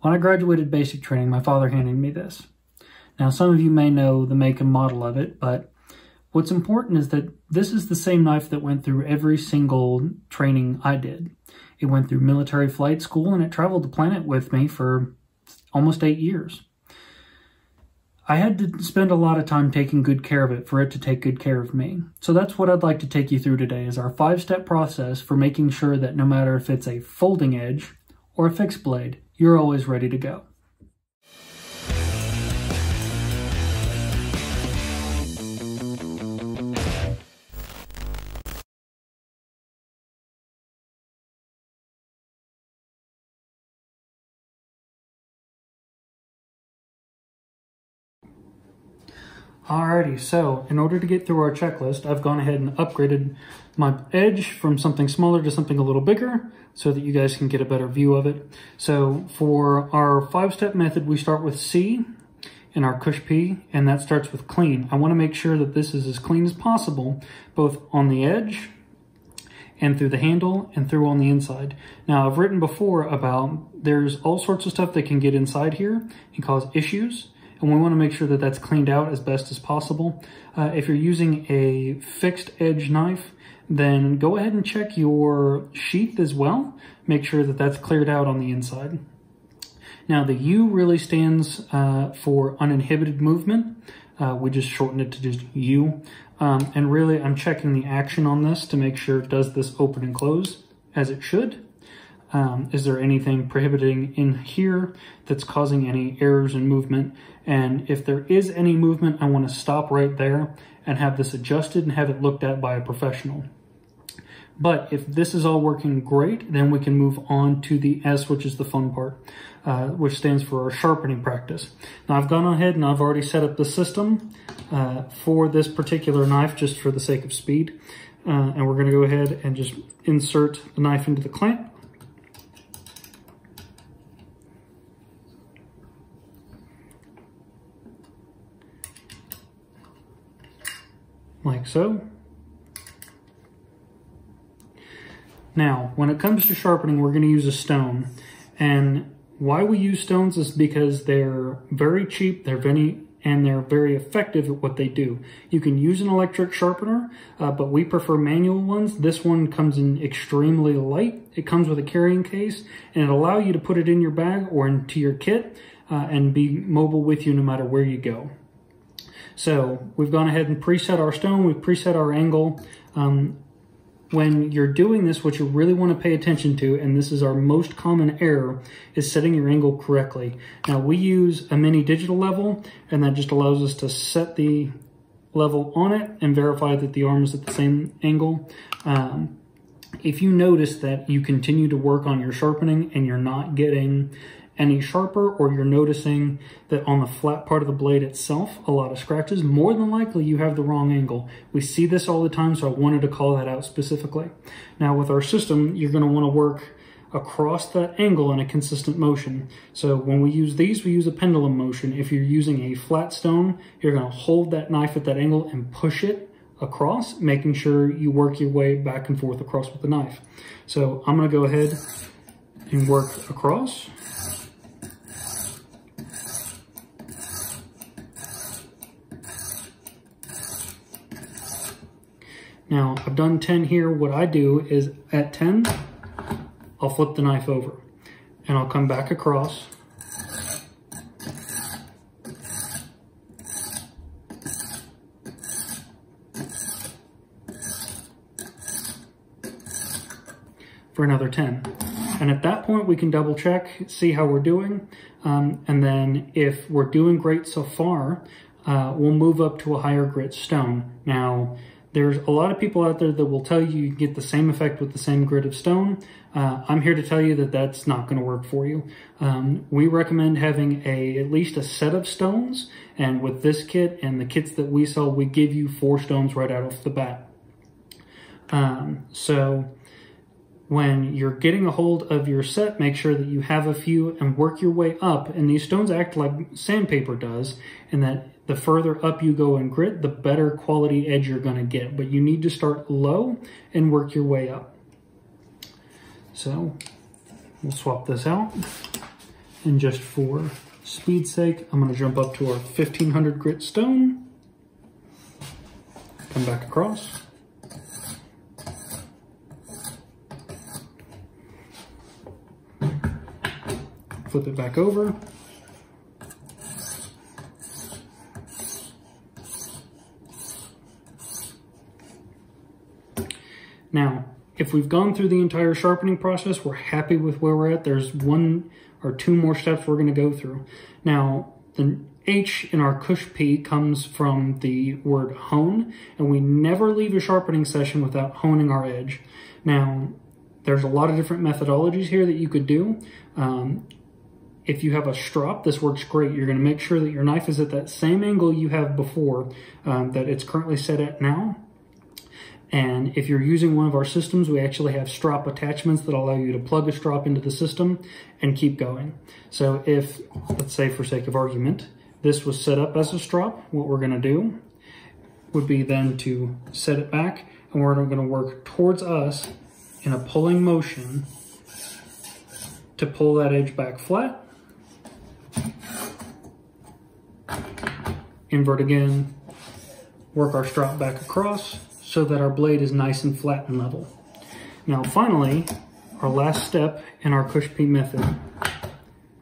When I graduated basic training, my father handed me this. Now, some of you may know the make and model of it, but what's important is that this is the same knife that went through every single training I did. It went through military flight school, and it traveled the planet with me for almost 8 years. I had to spend a lot of time taking good care of it for it to take good care of me. So that's what I'd like to take you through today, is our 5-step process for making sure that no matter if it's a folding edge or a fixed blade, you're always ready to go. Alrighty, so in order to get through our checklist, I've gone ahead and upgraded my edge from something smaller to something a little bigger so that you guys can get a better view of it. So for our 5-step method, we start with C in our Cush P, and that starts with clean. I want to make sure that this is as clean as possible, both on the edge and through the handle and through on the inside. Now, I've written before about there's all sorts of stuff that can get inside here and cause issues, and we want to make sure that that's cleaned out as best as possible. If you're using a fixed edge knife, then go ahead and check your sheath as well. Make sure that that's cleared out on the inside. Now, the U really stands for uninhibited movement. We just shortened it to just U. And really, I'm checking the action on this to make sure it does this open and close as it should. Is there anything prohibiting in here that's causing any errors in movement? And if there is any movement, I want to stop right there and have this adjusted and have it looked at by a professional. But if this is all working great, then we can move on to the S, which is the fun part, which stands for our sharpening practice. Now, I've gone ahead and I've already set up the system for this particular knife just for the sake of speed. And we're going to go ahead and just insert the knife into the clamp. Like so. Now, when it comes to sharpening, we're going to use a stone. And why we use stones is because they're very cheap, they're very effective at what they do. You can use an electric sharpener, but we prefer manual ones. This one comes in extremely light. It comes with a carrying case, and it'll allow you to put it in your bag or into your kit and be mobile with you no matter where you go. So we've gone ahead and preset our stone, we've preset our angle. When you're doing this, what you really want to pay attention to, and this is our most common error, is setting your angle correctly. Now, we use a mini digital level, and that just allows us to set the level on it and verify that the arm is at the same angle. If you notice that you continue to work on your sharpening and you're not getting any sharper, or you're noticing that on the flat part of the blade itself, a lot of scratches, more than likely you have the wrong angle. We see this all the time, so I wanted to call that out specifically. Now, with our system, you're going to want to work across that angle in a consistent motion. So when we use these, we use a pendulum motion. If you're using a flat stone, you're going to hold that knife at that angle and push it across, making sure you work your way back and forth across with the knife. So I'm going to go ahead and work across. Now, I've done 10 here. What I do is at 10, I'll flip the knife over and I'll come back across. For another 10. And at that point, we can double check, see how we're doing. And then if we're doing great so far, we'll move up to a higher grit stone. Now, there's a lot of people out there that will tell you you get the same effect with the same grit of stone. I'm here to tell you that that's not going to work for you. We recommend having at least a set of stones, and with this kit and the kits that we sell, we give you 4 stones right out off the bat. So when you're getting a hold of your set, make sure that you have a few and work your way up. And these stones act like sandpaper does, and that the further up you go in grit, the better quality edge you're going to get. But you need to start low and work your way up. So we'll swap this out. And just for speed's sake, I'm going to jump up to our 1500 grit stone. Come back across. Flip it back over. Now, if we've gone through the entire sharpening process, we're happy with where we're at. There's one or two more steps we're going to go through. Now, the H in our cush P comes from the word hone, and we never leave a sharpening session without honing our edge. Now, there's a lot of different methodologies here that you could do. If you have a strop, this works great. You're going to make sure that your knife is at that same angle you have before that it's currently set at now. And if you're using one of our systems, we actually have strop attachments that allow you to plug a strop into the system and keep going. So if, let's say for sake of argument, this was set up as a strop, what we're going to do would be then to set it back, and we're going to work towards us in a pulling motion to pull that edge back flat. Invert again, work our strop back across so that our blade is nice and flat and level. Now finally, our last step in our cush P method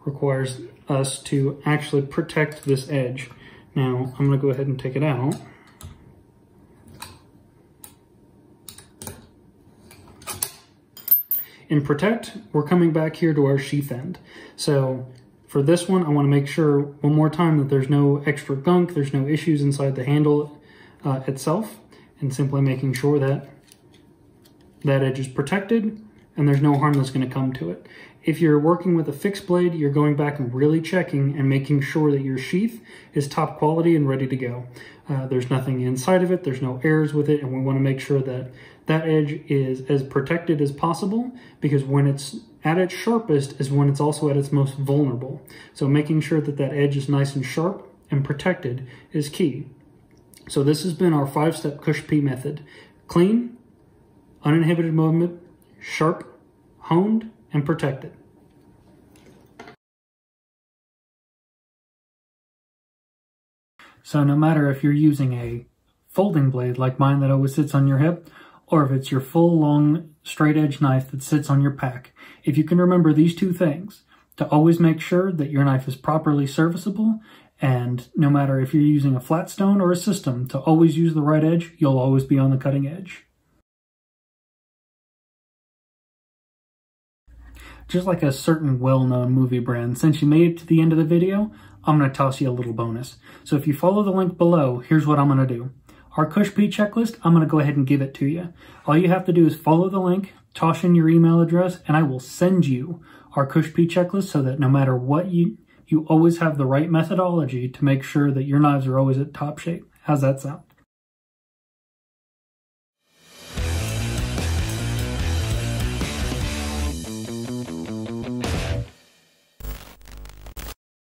requires us to actually protect this edge. Now I'm going to go ahead and take it out. In protect, we're coming back here to our sheath end. So for this one, I want to make sure one more time that there's no extra gunk, there's no issues inside the handle itself, and simply making sure that that edge is protected and there's no harm that's going to come to it. If you're working with a fixed blade, you're going back and really checking and making sure that your sheath is top quality and ready to go. There's nothing inside of it, there's no errors with it, and we want to make sure that that edge is as protected as possible, because when it's at its sharpest is when it's also at its most vulnerable. So making sure that that edge is nice and sharp and protected is key. So this has been our 5-step cush P method. Clean, uninhibited movement, sharp, honed, and protected. So no matter if you're using a folding blade like mine that always sits on your hip, or if it's your full long straight edge knife that sits on your pack, if you can remember these two things, to always make sure that your knife is properly serviceable, and no matter if you're using a flat stone or a system, to always use the right edge, you'll always be on the cutting edge. Just like a certain well-known movie brand, since you made it to the end of the video, I'm going to toss you a little bonus. So if you follow the link below, here's what I'm going to do. Our cush P checklist, I'm going to go ahead and give it to you. All you have to do is follow the link, toss in your email address, and I will send you our cush P checklist so that no matter what you always have the right methodology to make sure that your knives are always at top shape. How's that sound?